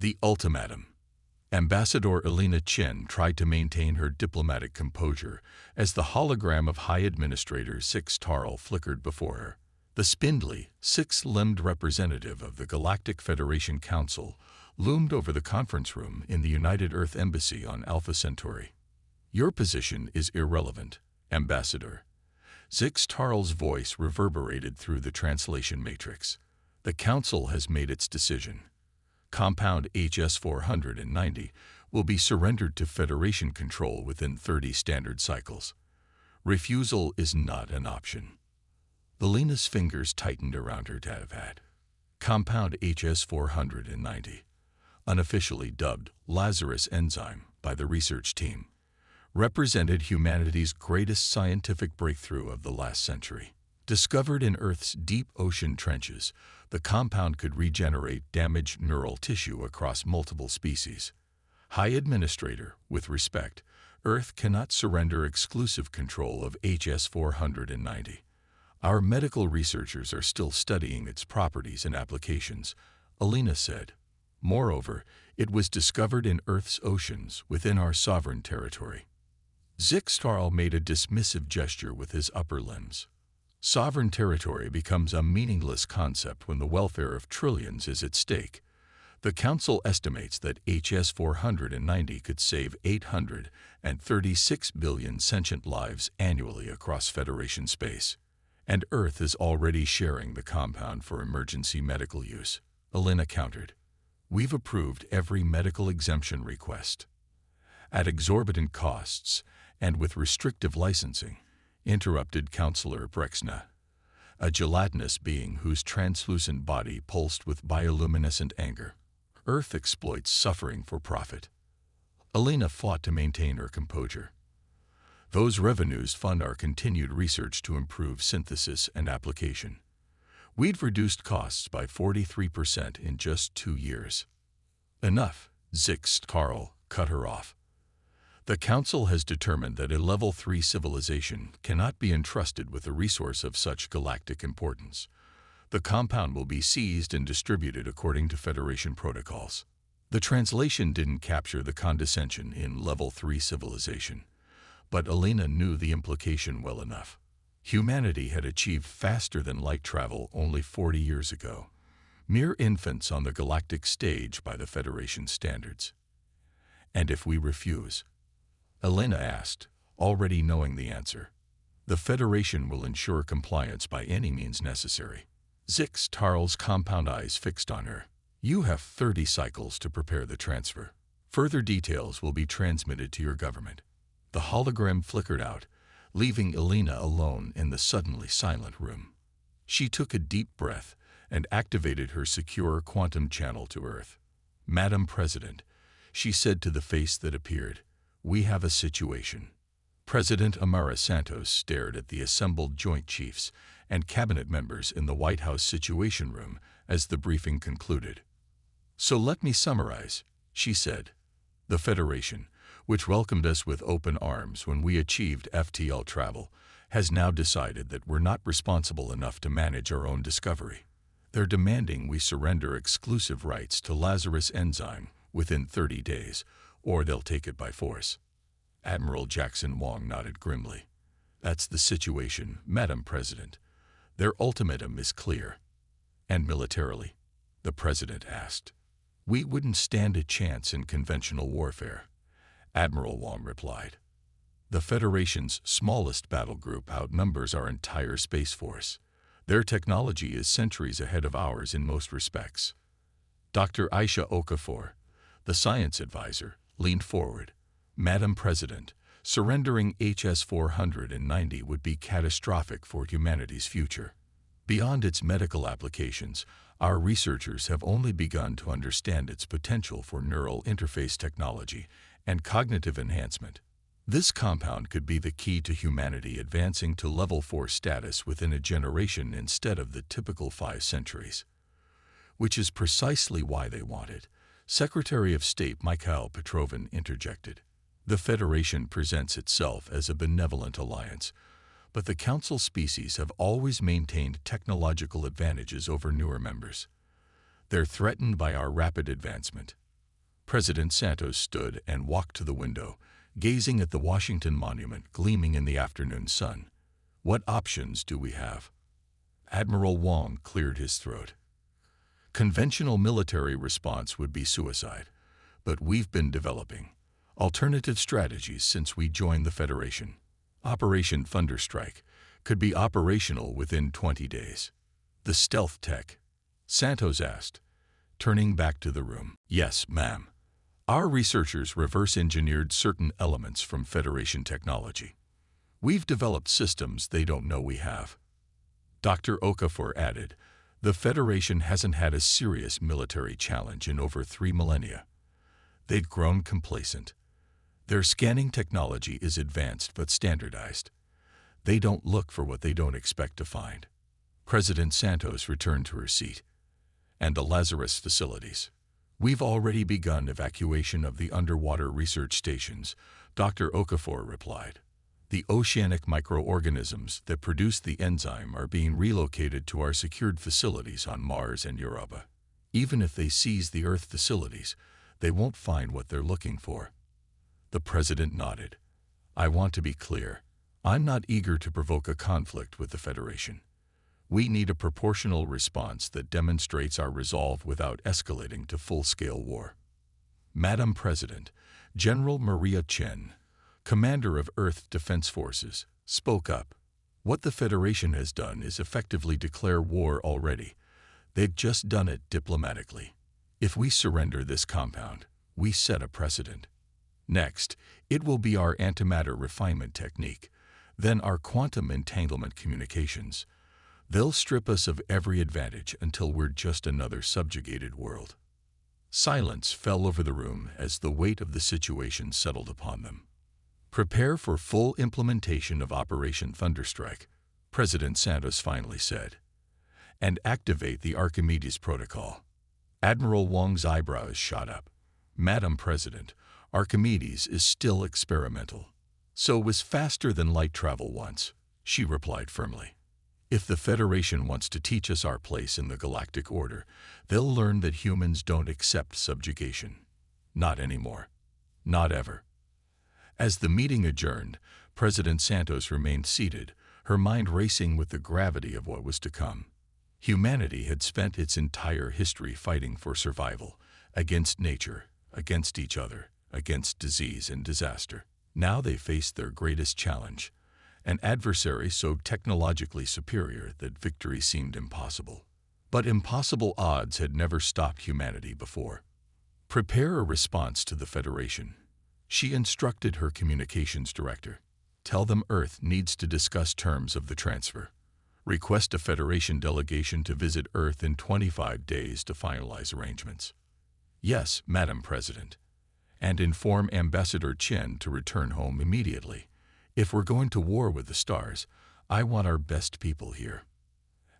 The ultimatum. Ambassador Elena Chen tried to maintain her diplomatic composure as the hologram of High Administrator Six Tarl flickered before her. The spindly, six-limbed representative of the Galactic Federation Council loomed over the conference room in the United Earth Embassy on Alpha Centauri. "Your position is irrelevant, Ambassador." Six Tarl's voice reverberated through the translation matrix. "The Council has made its decision. Compound HS-490 will be surrendered to Federation control within 30 standard cycles. Refusal is not an option." Elena's fingers tightened around her pad. Compound HS-490, unofficially dubbed Lazarus enzyme by the research team, represented humanity's greatest scientific breakthrough of the last century. Discovered in Earth's deep ocean trenches, the compound could regenerate damaged neural tissue across multiple species. High Administrator, with respect, Earth cannot surrender exclusive control of HS-490. Our medical researchers are still studying its properties and applications, Elena said. Moreover, it was discovered in Earth's oceans within our sovereign territory. Zixtarl made a dismissive gesture with his upper limbs. Sovereign territory becomes a meaningless concept when the welfare of trillions is at stake. The Council estimates that HS-490 could save 836 billion sentient lives annually across Federation space. And Earth is already sharing the compound for emergency medical use, Elena countered. "We've approved every medical exemption request." "At exorbitant costs and with restrictive licensing," interrupted Councillor Brexna, a gelatinous being whose translucent body pulsed with bioluminescent anger. "Earth exploits suffering for profit." Elena fought to maintain her composure. "Those revenues fund our continued research to improve synthesis and application. We'd reduced costs by 43% in just 2 years. "Enough," Zixtarl cut her off. "The Council has determined that a Level 3 civilization cannot be entrusted with a resource of such galactic importance. The compound will be seized and distributed according to Federation protocols." The translation didn't capture the condescension in Level 3 civilization, but Elena knew the implication well enough. Humanity had achieved faster-than-light travel only 40 years ago, mere infants on the galactic stage by the Federation standards. "And if we refuse?" Elena asked, already knowing the answer. "The Federation will ensure compliance by any means necessary." Zixtarl's compound eyes fixed on her. "You have 30 cycles to prepare the transfer. Further details will be transmitted to your government." The hologram flickered out, leaving Elena alone in the suddenly silent room. She took a deep breath and activated her secure quantum channel to Earth. "Madam President," she said to the face that appeared, "we have a situation." President Amara Santos stared at the assembled Joint Chiefs and cabinet members in the White House Situation Room as the briefing concluded. "So let me summarize," she said. "The Federation, which welcomed us with open arms when we achieved FTL travel, has now decided that we're not responsible enough to manage our own discovery. They're demanding we surrender exclusive rights to Lazarus enzyme within 30 days, or they'll take it by force." Admiral Jackson Wong nodded grimly. "That's the situation, Madam President. Their ultimatum is clear." "And militarily?" the President asked. "We wouldn't stand a chance in conventional warfare," Admiral Wong replied. "The Federation's smallest battle group outnumbers our entire Space Force. Their technology is centuries ahead of ours in most respects." Dr. Aisha Okafor, the science advisor, leaned forward. "Madam President, surrendering HS-490 would be catastrophic for humanity's future. Beyond its medical applications, our researchers have only begun to understand its potential for neural interface technology and cognitive enhancement. This compound could be the key to humanity advancing to Level 4 status within a generation instead of the typical 5 centuries. Which is precisely why they want it," Secretary of State Mikhail Petrovin interjected. "The Federation presents itself as a benevolent alliance, but the Council species have always maintained technological advantages over newer members. They're threatened by our rapid advancement. President Santos stood and walked to the window, gazing at the Washington Monument gleaming in the afternoon sun. What options do we have? Admiral Wong cleared his throat. Conventional military response would be suicide, but we've been developing alternative strategies since we joined the Federation. Operation Thunderstrike could be operational within 20 days. The stealth tech? Santos asked, turning back to the room. Yes, ma'am. Our researchers reverse engineered certain elements from Federation technology. We've developed systems they don't know we have. Dr. Okafor added, the Federation hasn't had a serious military challenge in over 3 millennia. They've grown complacent. Their scanning technology is advanced but standardized. They don't look for what they don't expect to find. President Santos returned to her seat. And the Lazarus facilities. We've already begun evacuation of the underwater research stations, Dr. Okafor replied. The oceanic microorganisms that produce the enzyme are being relocated to our secured facilities on Mars and Europa. Even if they seize the Earth facilities, they won't find what they're looking for. The president nodded. I want to be clear. I'm not eager to provoke a conflict with the Federation. We need a proportional response that demonstrates our resolve without escalating to full-scale war. Madam President, General Maria Chen, Commander of Earth Defense Forces, spoke up. What the Federation has done is effectively declare war already. They've just done it diplomatically. If we surrender this compound, we set a precedent. Next, it will be our antimatter refinement technique, then our quantum entanglement communications. They'll strip us of every advantage until we're just another subjugated world. Silence fell over the room as the weight of the situation settled upon them. Prepare for full implementation of Operation Thunderstrike, President Santos finally said, and activate the Archimedes Protocol. Admiral Wong's eyebrows shot up. Madam President, Archimedes is still experimental. So was faster than light travel once, she replied firmly. If the Federation wants to teach us our place in the galactic order, they'll learn that humans don't accept subjugation. Not anymore. Not ever. As the meeting adjourned, President Santos remained seated, her mind racing with the gravity of what was to come. Humanity had spent its entire history fighting for survival, against nature, against each other, against disease and disaster. Now they faced their greatest challenge, an adversary so technologically superior that victory seemed impossible. But impossible odds had never stopped humanity before. Prepare a response to the Federation. She instructed her communications director. Tell them Earth needs to discuss terms of the transfer. Request a Federation delegation to visit Earth in 25 days to finalize arrangements. Yes, Madam President. And inform Ambassador Chen to return home immediately. If we're going to war with the stars, I want our best people here.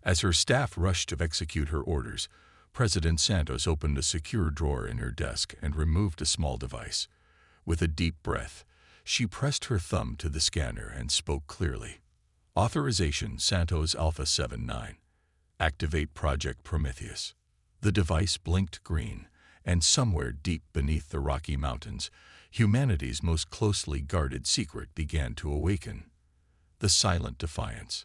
As her staff rushed to execute her orders, President Santos opened a secure drawer in her desk and removed a small device. With a deep breath, she pressed her thumb to the scanner and spoke clearly. Authorization Santos Alpha 79. Activate Project Prometheus. The device blinked green, and somewhere deep beneath the Rocky Mountains, humanity's most closely guarded secret began to awaken. The silent defiance.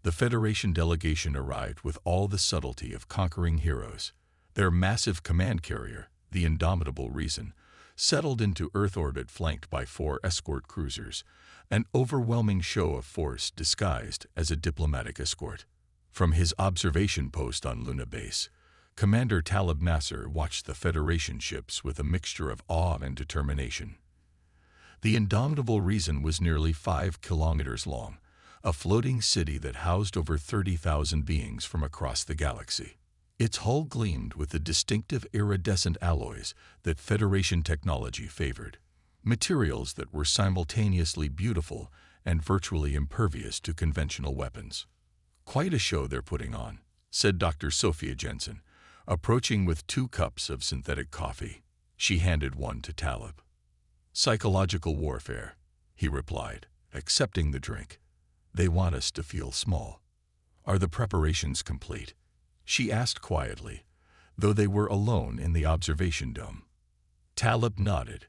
The Federation delegation arrived with all the subtlety of conquering heroes. Their massive command carrier, the Indomitable Reason, settled into Earth orbit flanked by 4 escort cruisers, an overwhelming show of force disguised as a diplomatic escort. From his observation post on Luna Base, Commander Talib Nasser watched the Federation ships with a mixture of awe and determination. The Indomitable Reason was nearly 5 kilometers long, a floating city that housed over 30,000 beings from across the galaxy. Its hull gleamed with the distinctive iridescent alloys that Federation technology favored, materials that were simultaneously beautiful and virtually impervious to conventional weapons. Quite a show they're putting on, said Dr. Sophia Jensen, approaching with 2 cups of synthetic coffee. She handed one to Talib. Psychological warfare, he replied, accepting the drink. They want us to feel small. Are the preparations complete? She asked quietly, though they were alone in the observation dome. Taleb nodded.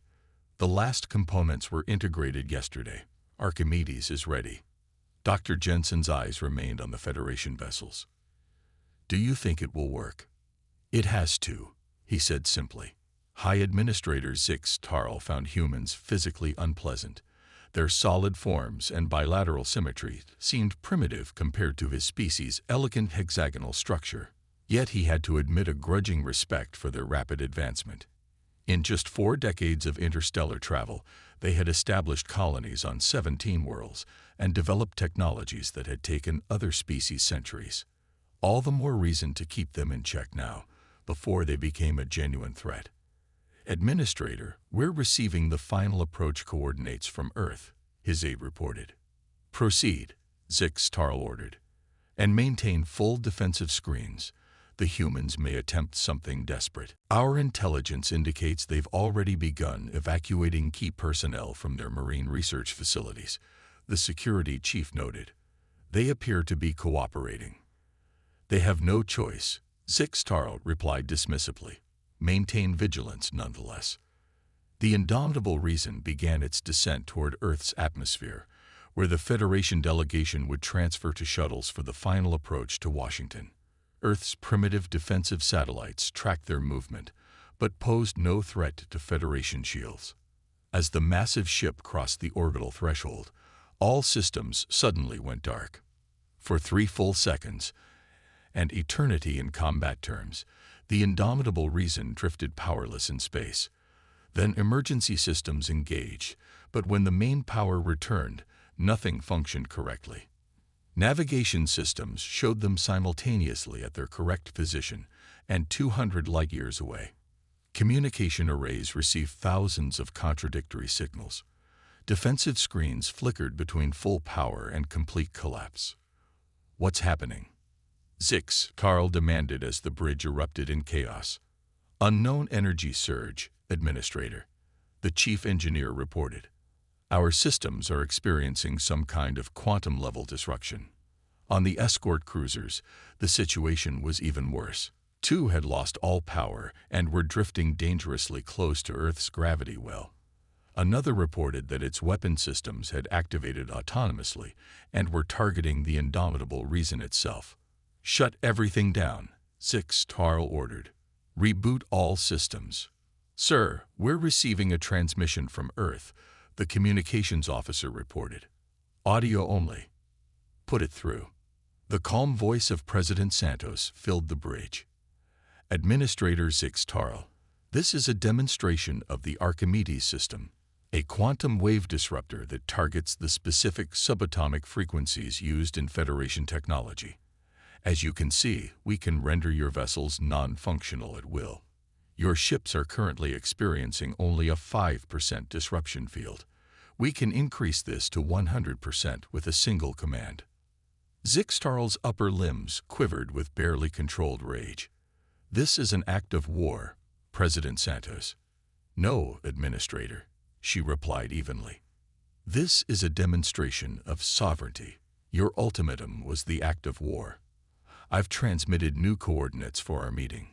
The last components were integrated yesterday. Archimedes is ready. Dr. Jensen's eyes remained on the Federation vessels. Do you think it will work? It has to, he said simply. High Administrator Zix Tarl found humans physically unpleasant. Their solid forms and bilateral symmetry seemed primitive compared to his species' elegant hexagonal structure. Yet he had to admit a grudging respect for their rapid advancement. In just 4 decades of interstellar travel, they had established colonies on 17 worlds and developed technologies that had taken other species centuries. All the more reason to keep them in check now, before they became a genuine threat. Administrator, we're receiving the final approach coordinates from Earth, his aide reported. Proceed, Zix Tarl ordered, and maintain full defensive screens. The humans may attempt something desperate. Our intelligence indicates they've already begun evacuating key personnel from their marine research facilities, the security chief noted. They appear to be cooperating. They have no choice, Zix Tarl replied dismissively. Maintain vigilance nonetheless. The indomitable reason began its descent toward Earth's atmosphere, where the Federation delegation would transfer to shuttles for the final approach to Washington. Earth's primitive defensive satellites tracked their movement, but posed no threat to Federation shields. As the massive ship crossed the orbital threshold, all systems suddenly went dark. For 3 full seconds, and eternity in combat terms, the indomitable reason drifted powerless in space. Then emergency systems engaged, but when the main power returned, nothing functioned correctly. Navigation systems showed them simultaneously at their correct position and 200 light-years away. Communication arrays received thousands of contradictory signals. Defensive screens flickered between full power and complete collapse. What's happening? Zix Tarl demanded as the bridge erupted in chaos. Unknown energy surge, Administrator, the chief engineer reported. Our systems are experiencing some kind of quantum-level disruption. On the escort cruisers, the situation was even worse. 2 had lost all power and were drifting dangerously close to Earth's gravity well. Another reported that its weapon systems had activated autonomously and were targeting the indomitable reason itself. Shut everything down, Zix Tarl ordered. Reboot all systems. Sir, we're receiving a transmission from Earth, the communications officer reported. Audio only. Put it through. The calm voice of President Santos filled the bridge. Administrator Zix Tarl, this is a demonstration of the Archimedes system, a quantum wave disruptor that targets the specific subatomic frequencies used in Federation technology. As you can see, we can render your vessels non-functional at will. Your ships are currently experiencing only a 5% disruption field. We can increase this to 100% with a single command. Zix Tarl's upper limbs quivered with barely controlled rage. This is an act of war, President Santos. No, Administrator, she replied evenly. This is a demonstration of sovereignty. Your ultimatum was the act of war. I've transmitted new coordinates for our meeting.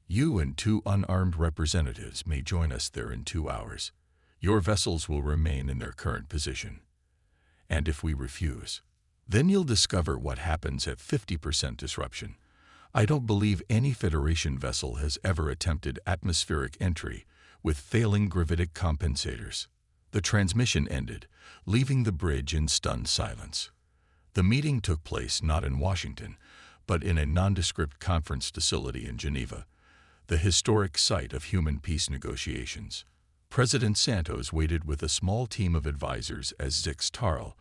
You and 2 unarmed representatives may join us there in 2 hours. Your vessels will remain in their current position. And if we refuse, then you'll discover what happens at 50% disruption. I don't believe any Federation vessel has ever attempted atmospheric entry with failing gravitic compensators. The transmission ended, leaving the bridge in stunned silence. The meeting took place not in Washington, but in a nondescript conference facility in Geneva, the historic site of human peace negotiations. President Santos waited with a small team of advisors as Zix Tarl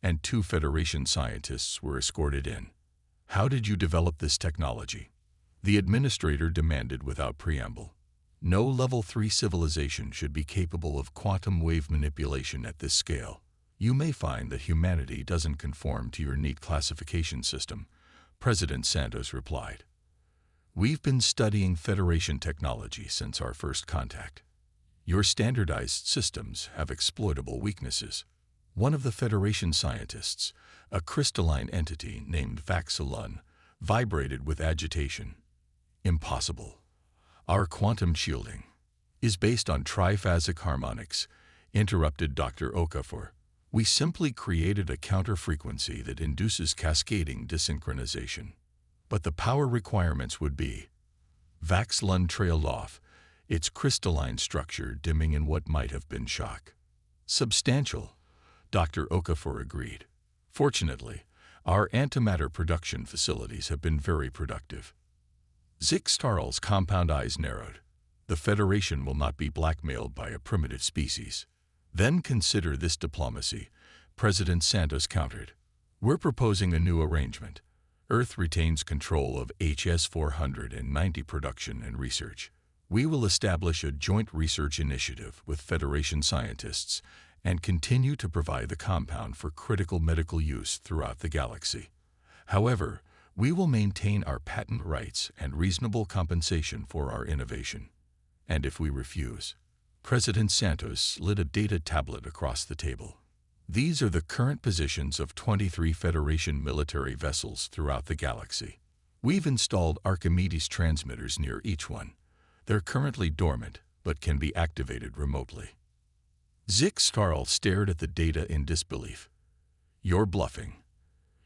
and 2 Federation scientists were escorted in. How did you develop this technology? The administrator demanded without preamble. No Level 3 civilization should be capable of quantum wave manipulation at this scale. You may find that humanity doesn't conform to your neat classification system, President Santos replied. We've been studying Federation technology since our first contact. Your standardized systems have exploitable weaknesses. One of the Federation scientists, a crystalline entity named Vaxilun, vibrated with agitation. Impossible. Our quantum shielding. is based on triphasic harmonics, interrupted Dr. Okafor. We simply created a counter-frequency that induces cascading desynchronization. But the power requirements would be Vax-Lund trailed off, its crystalline structure dimming in what might have been shock. Substantial, Dr. Okafor agreed. Fortunately, our antimatter production facilities have been very productive. Zix-Tarl's compound eyes narrowed. The Federation will not be blackmailed by a primitive species. Then consider this diplomacy, President Santos countered. We're proposing a new arrangement. Earth retains control of HS-490 production and research. We will establish a joint research initiative with Federation scientists and continue to provide the compound for critical medical use throughout the galaxy. However, we will maintain our patent rights and reasonable compensation for our innovation. And if we refuse, President Santos slid a data tablet across the table. These are the current positions of 23 Federation military vessels throughout the galaxy. We've installed Archimedes transmitters near each one. They're currently dormant, but can be activated remotely. Zix-Tarl stared at the data in disbelief. You're bluffing.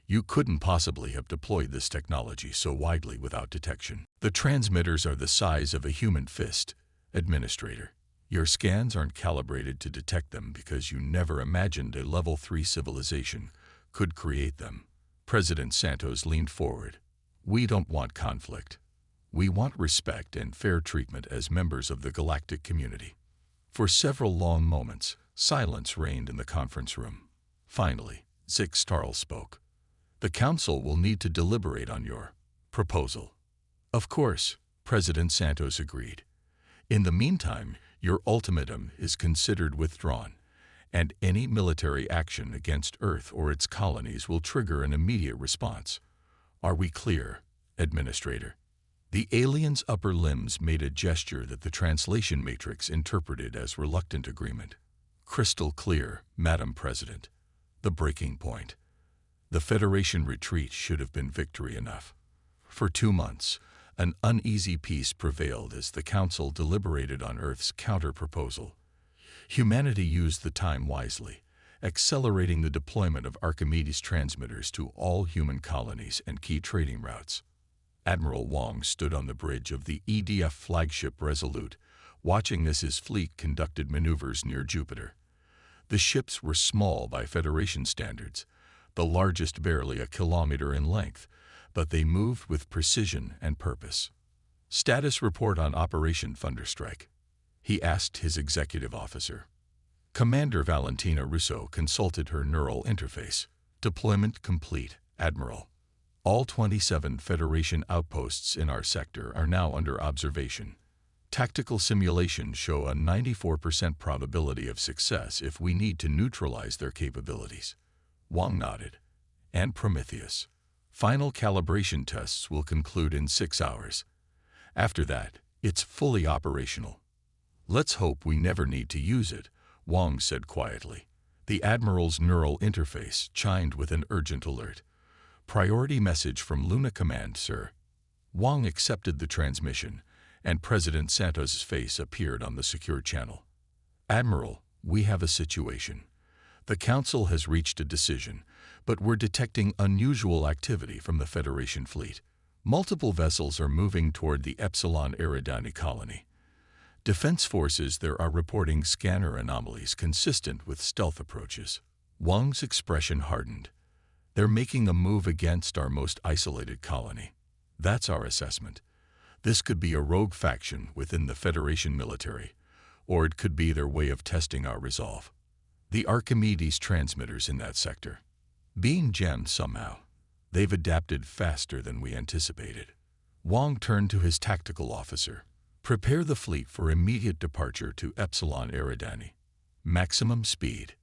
You couldn't possibly have deployed this technology so widely without detection. The transmitters are the size of a human fist, Administrator. Your scans aren't calibrated to detect them because you never imagined a Level 3 civilization could create them. President Santos leaned forward. We don't want conflict. We want respect and fair treatment as members of the galactic community. For several long moments, silence reigned in the conference room. Finally, Zix-Tarl spoke. The Council will need to deliberate on your proposal. Of course, President Santos agreed. In the meantime, your ultimatum is considered withdrawn, and any military action against Earth or its colonies will trigger an immediate response. Are we clear, Administrator? The alien's upper limbs made a gesture that the translation matrix interpreted as reluctant agreement. Crystal clear, Madam President. The breaking point. The Federation retreat should have been victory enough. For 2 months, an uneasy peace prevailed as the Council deliberated on Earth's counter-proposal. Humanity used the time wisely, accelerating the deployment of Archimedes transmitters to all human colonies and key trading routes. Admiral Wong stood on the bridge of the EDF flagship Resolute, watching as his fleet conducted maneuvers near Jupiter. The ships were small by Federation standards, the largest barely a kilometer in length, but they moved with precision and purpose. Status report on Operation Thunderstrike, he asked his executive officer. Commander Valentina Russo consulted her neural interface. Deployment complete, Admiral. All 27 Federation outposts in our sector are now under observation. Tactical simulations show a 94% probability of success if we need to neutralize their capabilities. Wong nodded. And Prometheus. Final calibration tests will conclude in 6 hours. After that, it's fully operational. Let's hope we never need to use it, Wong said quietly. The Admiral's neural interface chimed with an urgent alert. Priority message from Luna Command, sir. Wong accepted the transmission, and President Santos' face appeared on the secure channel. Admiral, we have a situation. The Council has reached a decision, but we're detecting unusual activity from the Federation fleet. Multiple vessels are moving toward the Epsilon Eridani colony. Defense forces there are reporting scanner anomalies consistent with stealth approaches. Wong's expression hardened. They're making a move against our most isolated colony. That's our assessment. This could be a rogue faction within the Federation military, or it could be their way of testing our resolve. The Archimedes transmitters in that sector. Being jammed somehow, they've adapted faster than we anticipated. Wong turned to his tactical officer. Prepare the fleet for immediate departure to Epsilon Eridani. Maximum speed.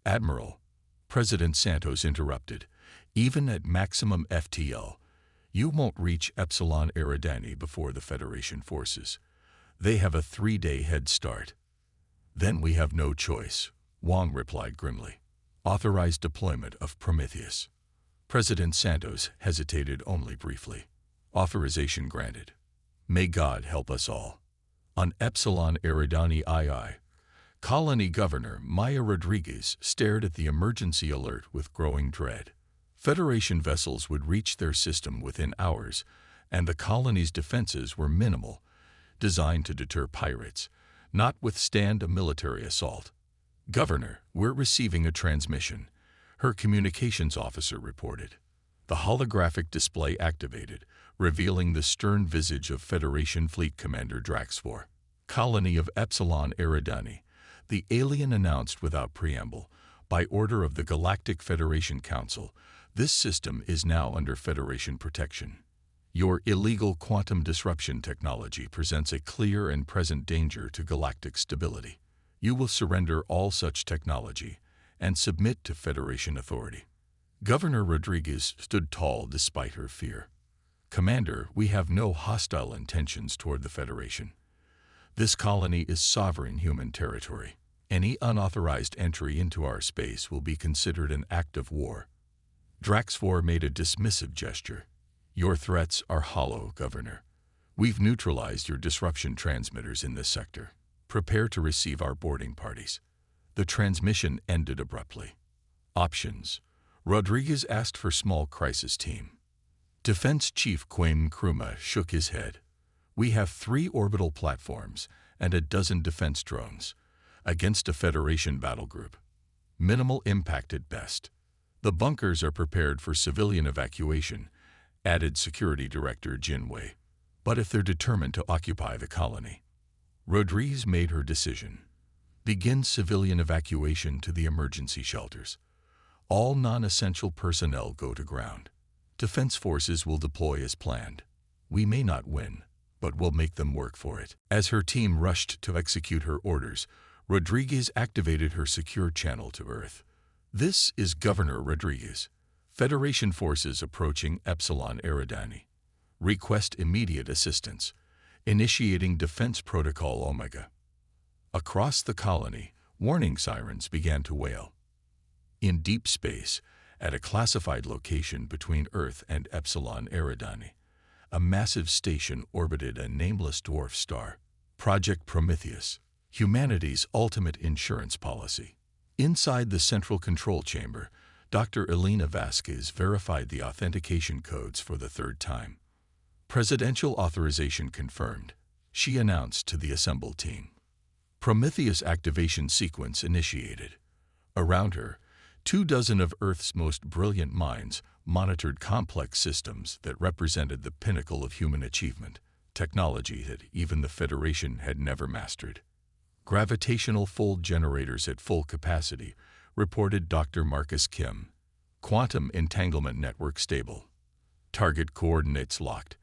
Admiral, President Santos interrupted. Even at maximum FTL, you won't reach Epsilon Eridani before the Federation forces. They have a 3-day head start. Then we have no choice, Wong replied grimly. Authorized deployment of Prometheus. President Santos hesitated only briefly. Authorization granted. May God help us all. On Epsilon Eridani II, Colony Governor Maya Rodriguez stared at the emergency alert with growing dread. Federation vessels would reach their system within hours, and the colony's defenses were minimal, designed to deter pirates, not withstand a military assault. "Governor, we're receiving a transmission," her communications officer reported. The holographic display activated, revealing the stern visage of Federation Fleet Commander Draxfor. "Colony of Epsilon Eridani," the alien announced without preamble. "By order of the Galactic Federation Council, this system is now under Federation protection. Your illegal quantum disruption technology presents a clear and present danger to galactic stability. You will surrender all such technology and submit to Federation authority." Governor Rodriguez stood tall despite her fear. "Commander, we have no hostile intentions toward the Federation. This colony is sovereign human territory. Any unauthorized entry into our space will be considered an act of war." Draxfor made a dismissive gesture. "Your threats are hollow, Governor. We've neutralized your disruption transmitters in this sector. Prepare to receive our boarding parties." The transmission ended abruptly. Options. Rodriguez asked for small crisis team. Defense Chief Quayne Nkrumah shook his head. "We have 3 orbital platforms and a dozen defense drones against a Federation battle group. Minimal impact at best. The bunkers are prepared for civilian evacuation," added Security Director Jinwei. "But if they're determined to occupy the colony." Rodriguez made her decision. "Begin civilian evacuation to the emergency shelters. All non-essential personnel go to ground. Defense forces will deploy as planned. We may not win, but we'll make them work for it." As her team rushed to execute her orders, Rodriguez activated her secure channel to Earth. "This is Governor Rodriguez. Federation forces approaching Epsilon Eridani. Request immediate assistance. Initiating Defense Protocol Omega." Across the colony, warning sirens began to wail. In deep space, at a classified location between Earth and Epsilon Eridani, a massive station orbited a nameless dwarf star. Project Prometheus, humanity's ultimate insurance policy. Inside the central control chamber, Dr. Elena Vasquez verified the authentication codes for the 3rd time. "Presidential authorization confirmed," she announced to the assembled team. Prometheus activation sequence initiated. Around her, 24 of Earth's most brilliant minds monitored complex systems that represented the pinnacle of human achievement, technology that even the Federation had never mastered. "Gravitational fold generators at full capacity," reported Dr. Marcus Kim. "Quantum entanglement network stable. Target coordinates locked,"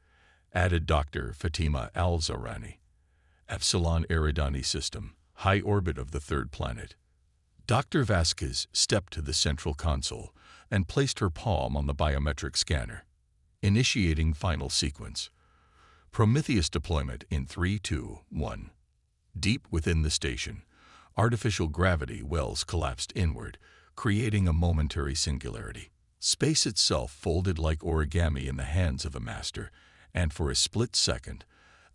added Dr. Fatima Al-Zarani. "Epsilon Eridani system, high orbit of the 3rd planet." Dr. Vasquez stepped to the central console and placed her palm on the biometric scanner. Initiating final sequence. Prometheus deployment in 3, 2, 1. Deep within the station, artificial gravity wells collapsed inward, creating a momentary singularity. Space itself folded like origami in the hands of a master, and for a split second,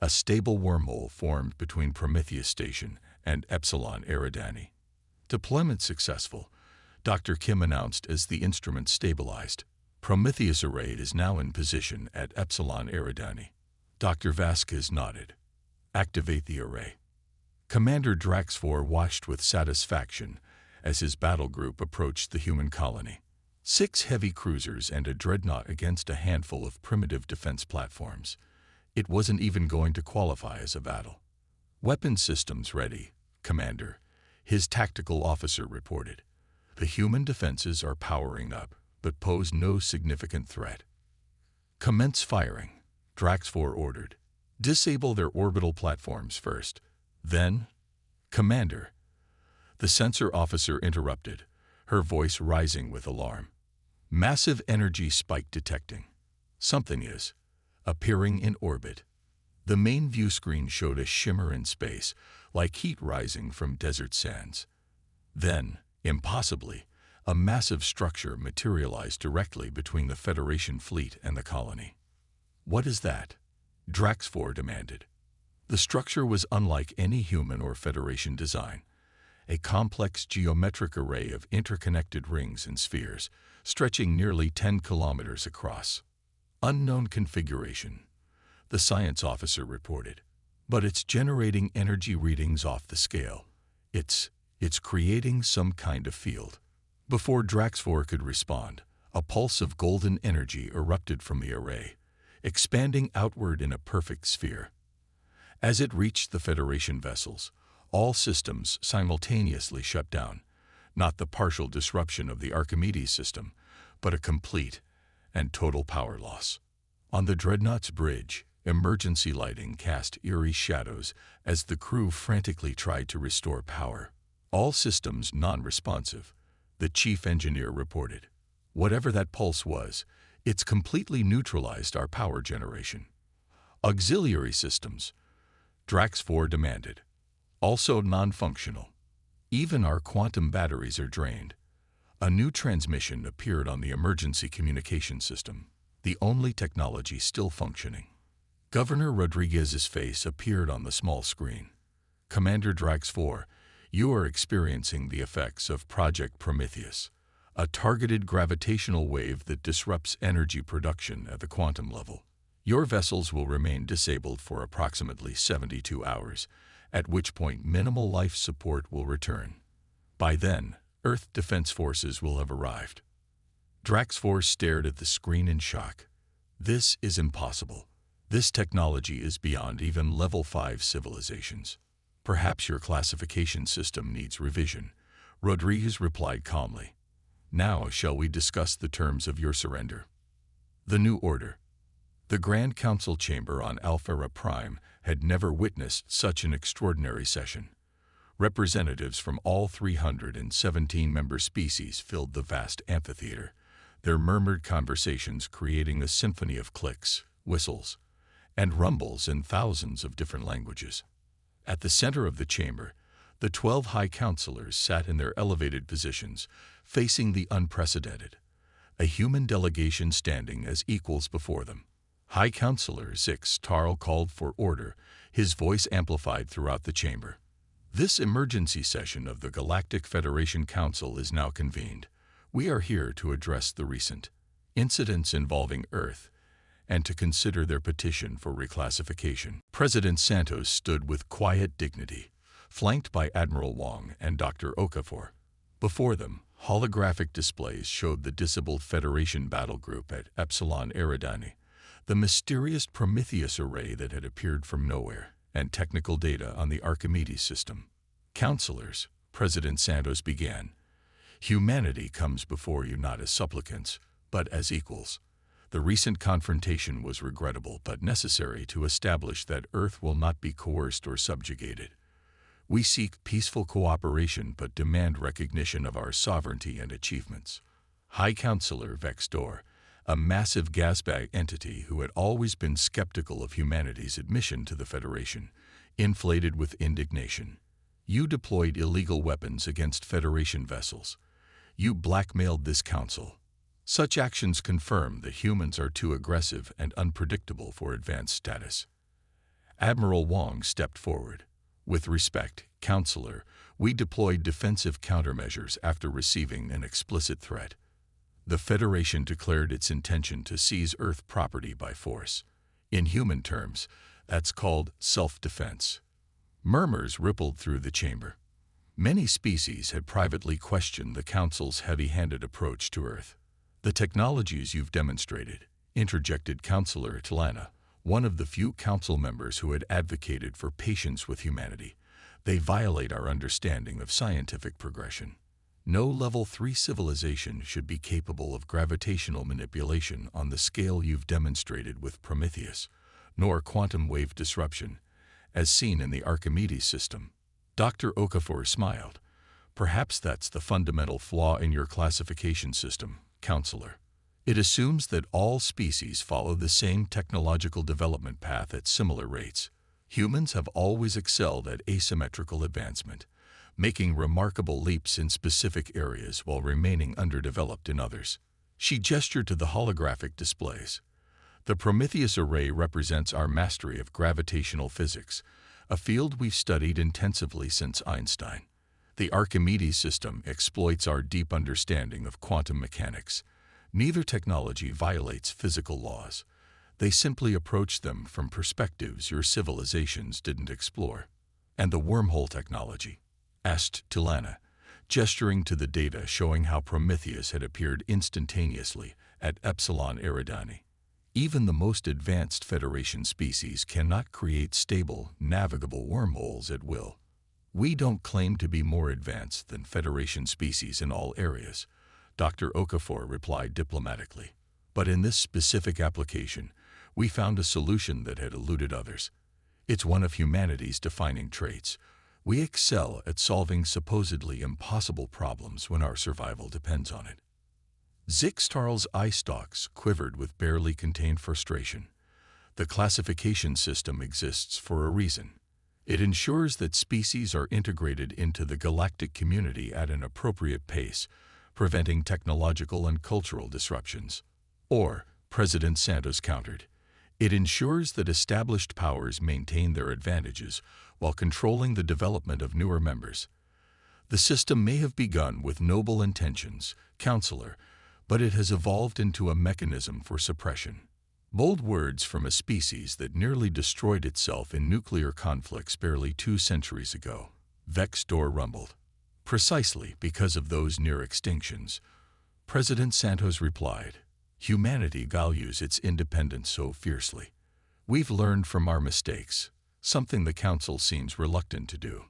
a stable wormhole formed between Prometheus Station and Epsilon Eridani. "Deployment successful," Dr. Kim announced as the instrument stabilized. "Prometheus array is now in position at Epsilon Eridani." Dr. Vasquez nodded. "Activate the array." Commander Draxfor watched with satisfaction as his battle group approached the human colony. 6 heavy cruisers and a dreadnought against a handful of primitive defense platforms. It wasn't even going to qualify as a battle. "Weapon systems ready, Commander," his tactical officer reported. "The human defenses are powering up, but pose no significant threat." "Commence firing," Draxfor ordered. "Disable their orbital platforms first. Then—" "Commander," the sensor officer interrupted, her voice rising with alarm. "Massive energy spike detecting. Something is appearing in orbit." The main view screen showed a shimmer in space, like heat rising from desert sands. Then, impossibly, a massive structure materialized directly between the Federation fleet and the colony. "What is that?" Draxfor demanded. The structure was unlike any human or Federation design, a complex geometric array of interconnected rings and spheres, stretching nearly 10 kilometers across. Unknown configuration, the science officer reported. But it's generating energy readings off the scale. It's creating some kind of field. Before Drax 4 could respond, a pulse of golden energy erupted from the array, expanding outward in a perfect sphere. As it reached the Federation vessels, all systems simultaneously shut down, not the partial disruption of the Archimedes system, but a complete and total power loss. On the Dreadnought's bridge, emergency lighting cast eerie shadows as the crew frantically tried to restore power. All systems non-responsive, the chief engineer reported. Whatever that pulse was, it's completely neutralized our power generation. Auxiliary systems, Drax 4 demanded, also non-functional. Even our quantum batteries are drained. A new transmission appeared on the emergency communication system, the only technology still functioning. Governor Rodriguez's face appeared on the small screen. Commander Drax 4, you are experiencing the effects of Project Prometheus, a targeted gravitational wave that disrupts energy production at the quantum level. Your vessels will remain disabled for approximately 72 hours, at which point minimal life support will return. By then, Earth Defense Forces will have arrived. Drax 4 stared at the screen in shock. This is impossible. This technology is beyond even Level 5 civilizations. Perhaps your classification system needs revision, Rodriguez replied calmly. Now shall we discuss the terms of your surrender? The New Order. The Grand Council chamber on Alpha Prime had never witnessed such an extraordinary session. Representatives from all 317 member species filled the vast amphitheater, their murmured conversations creating a symphony of clicks, whistles, and rumbles in thousands of different languages. At the center of the chamber, the 12 High Counselors sat in their elevated positions, facing the unprecedented, a human delegation standing as equals before them. High Counselor Zix Tarl called for order, his voice amplified throughout the chamber. This emergency session of the Galactic Federation Council is now convened. We are here to address the recent incidents involving Earth and to consider their petition for reclassification. President Santos stood with quiet dignity, flanked by Admiral Wong and Dr. Okafor. Before them, holographic displays showed the disabled Federation battle group at Epsilon Eridani, the mysterious Prometheus array that had appeared from nowhere, and technical data on the Archimedes system. Counselors, President Santos began, humanity comes before you not as supplicants, but as equals. The recent confrontation was regrettable but necessary to establish that Earth will not be coerced or subjugated. We seek peaceful cooperation but demand recognition of our sovereignty and achievements. High Counselor Vexdor, a massive gasbag entity who had always been skeptical of humanity's admission to the Federation, inflated with indignation. You deployed illegal weapons against Federation vessels. You blackmailed this council. Such actions confirm that humans are too aggressive and unpredictable for advanced status. Admiral Wong stepped forward. With respect, Counselor, we deployed defensive countermeasures after receiving an explicit threat. The Federation declared its intention to seize Earth property by force. In human terms, that's called self-defense. Murmurs rippled through the chamber. Many species had privately questioned the Council's heavy-handed approach to Earth. The technologies you've demonstrated, interjected Counselor Talana, one of the few Council members who had advocated for patience with humanity. They violate our understanding of scientific progression. No Level 3 civilization should be capable of gravitational manipulation on the scale you've demonstrated with Prometheus, nor quantum wave disruption, as seen in the Archimedes system. Dr. Okafor smiled. Perhaps that's the fundamental flaw in your classification system, Counselor. It assumes that all species follow the same technological development path at similar rates. Humans have always excelled at asymmetrical advancement, making remarkable leaps in specific areas while remaining underdeveloped in others. She gestured to the holographic displays. The Prometheus array represents our mastery of gravitational physics, a field we've studied intensively since Einstein. The Archimedes system exploits our deep understanding of quantum mechanics. Neither technology violates physical laws. They simply approach them from perspectives your civilizations didn't explore. And the wormhole technology? Asked Tilana, gesturing to the data showing how Prometheus had appeared instantaneously at Epsilon Eridani. Even the most advanced Federation species cannot create stable, navigable wormholes at will. We don't claim to be more advanced than Federation species in all areas, Dr. Okafor replied diplomatically. But in this specific application, we found a solution that had eluded others. It's one of humanity's defining traits. We excel at solving supposedly impossible problems when our survival depends on it. Zixtarl's eye stalks quivered with barely contained frustration. The classification system exists for a reason. It ensures that species are integrated into the galactic community at an appropriate pace, preventing technological and cultural disruptions. Or, President Santos countered, it ensures that established powers maintain their advantages while controlling the development of newer members. The system may have begun with noble intentions, Counselor, but it has evolved into a mechanism for suppression. Bold words from a species that nearly destroyed itself in nuclear conflicts barely 2 centuries ago. Vexdor rumbled. Precisely because of those near extinctions, President Santos replied, humanity values its independence so fiercely. We've learned from our mistakes, something the Council seems reluctant to do.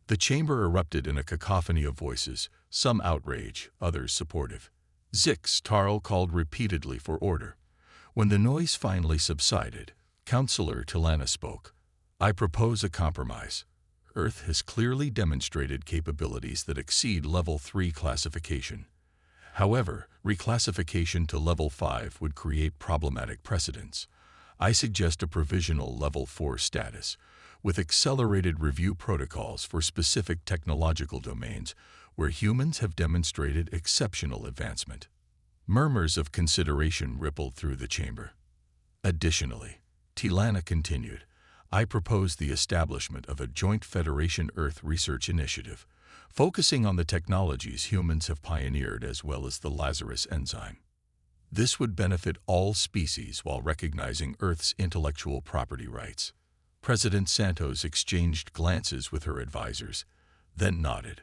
The chamber erupted in a cacophony of voices, some outrage, others supportive. Zixtarl called repeatedly for order. When the noise finally subsided, Counselor Tilana spoke. I propose a compromise. Earth has clearly demonstrated capabilities that exceed Level 3 classification. However, reclassification to Level 5 would create problematic precedents. I suggest a provisional Level 4 status, with accelerated review protocols for specific technological domains where humans have demonstrated exceptional advancement. Murmurs of consideration rippled through the chamber. Additionally, Tilana continued, I propose the establishment of a joint Federation Earth research initiative, focusing on the technologies humans have pioneered as well as the Lazarus enzyme. This would benefit all species while recognizing Earth's intellectual property rights. President Santos exchanged glances with her advisors, then nodded.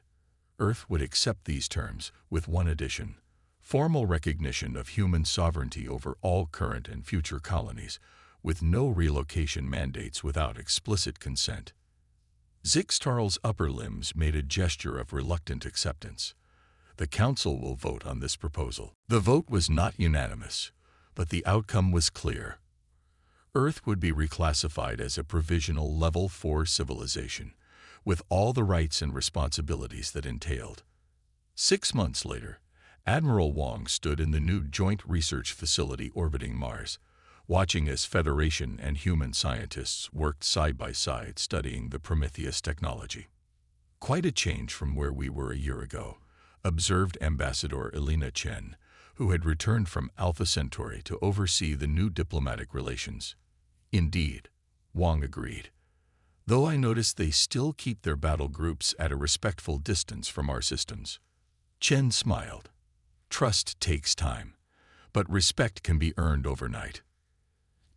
Earth would accept these terms, with one addition: formal recognition of human sovereignty over all current and future colonies, with no relocation mandates without explicit consent. Zixtarl's upper limbs made a gesture of reluctant acceptance. The Council will vote on this proposal. The vote was not unanimous, but the outcome was clear. Earth would be reclassified as a provisional Level 4 civilization, with all the rights and responsibilities that entailed. 6 months later, Admiral Wong stood in the new joint research facility orbiting Mars, watching as Federation and human scientists worked side by side studying the Prometheus technology. Quite a change from where we were a year ago, observed Ambassador Elena Chen, who had returned from Alpha Centauri to oversee the new diplomatic relations. Indeed, Wong agreed. Though I noticed they still keep their battle groups at a respectful distance from our systems. Chen smiled. Trust takes time, but respect can be earned overnight.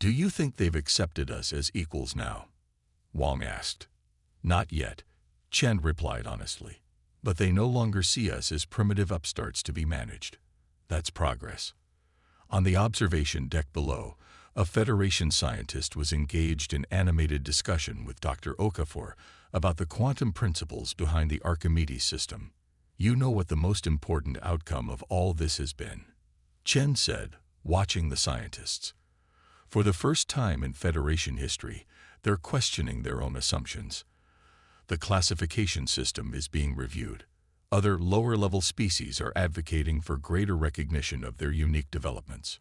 Do you think they've accepted us as equals now? Wong asked. Not yet, Chen replied honestly. But they no longer see us as primitive upstarts to be managed. That's progress. On the observation deck below, a Federation scientist was engaged in animated discussion with Dr. Okafor about the quantum principles behind the Archimedes system. You know what the most important outcome of all this has been, Chen said, watching the scientists. For the first time in Federation history, they're questioning their own assumptions. The classification system is being reviewed. Other lower-level species are advocating for greater recognition of their unique developments.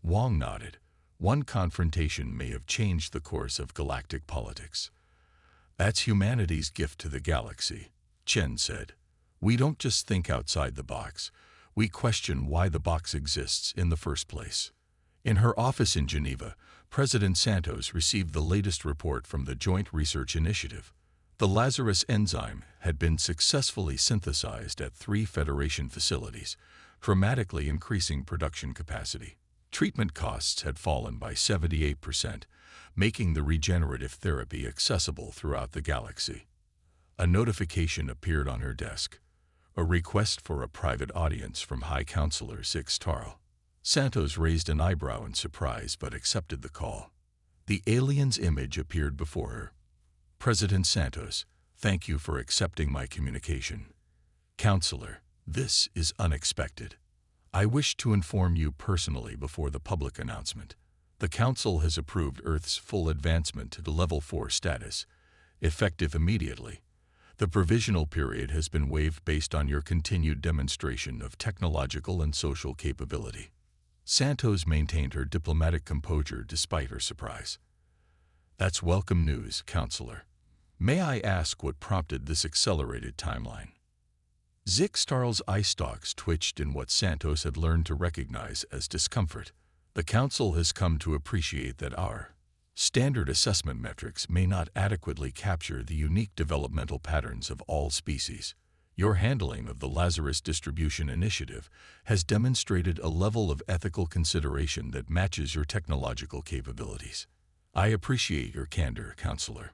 Wong nodded. One confrontation may have changed the course of galactic politics. That's humanity's gift to the galaxy, Chen said. We don't just think outside the box. We question why the box exists in the first place. In her office in Geneva, President Santos received the latest report from the Joint Research Initiative. The Lazarus enzyme had been successfully synthesized at 3 Federation facilities, dramatically increasing production capacity. Treatment costs had fallen by 78%, making the regenerative therapy accessible throughout the galaxy. A notification appeared on her desk, a request for a private audience from High Counselor Six Tarl. Santos raised an eyebrow in surprise but accepted the call. The alien's image appeared before her. President Santos, thank you for accepting my communication. Counselor, this is unexpected. I wish to inform you personally before the public announcement. The Council has approved Earth's full advancement to Level 4 status, effective immediately. The provisional period has been waived based on your continued demonstration of technological and social capability. Santos maintained her diplomatic composure despite her surprise. That's welcome news, Counselor. May I ask what prompted this accelerated timeline? Zixtarl's eye stalks twitched in what Santos had learned to recognize as discomfort. The Council has come to appreciate that our standard assessment metrics may not adequately capture the unique developmental patterns of all species. Your handling of the Lazarus Distribution Initiative has demonstrated a level of ethical consideration that matches your technological capabilities. I appreciate your candor, Counselor.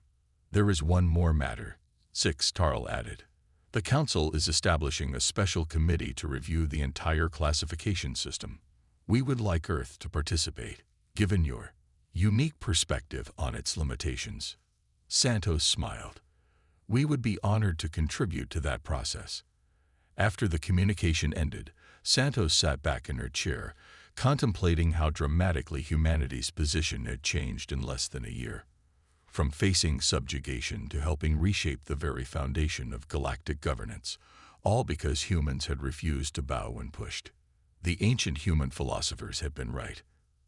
There is one more matter, Six Tarl added. The Council is establishing a special committee to review the entire classification system. We would like Earth to participate, given your unique perspective on its limitations. Santos smiled. We would be honored to contribute to that process. After the communication ended, Santos sat back in her chair, contemplating how dramatically humanity's position had changed in less than a year. From facing subjugation to helping reshape the very foundation of galactic governance, all because humans had refused to bow when pushed. The ancient human philosophers had been right.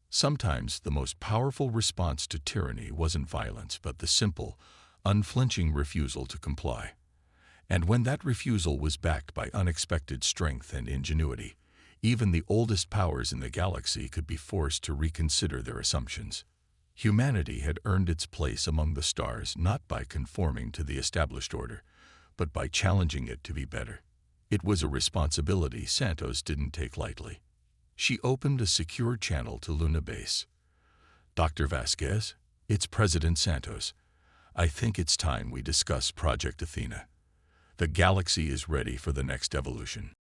Sometimes the most powerful response to tyranny wasn't violence, but the simple, unflinching refusal to comply. And when that refusal was backed by unexpected strength and ingenuity, even the oldest powers in the galaxy could be forced to reconsider their assumptions. Humanity had earned its place among the stars not by conforming to the established order, but by challenging it to be better. It was a responsibility Santos didn't take lightly. She opened a secure channel to Luna Base. Dr. Vasquez, it's President Santos. I think it's time we discuss Project Athena. The galaxy is ready for the next evolution.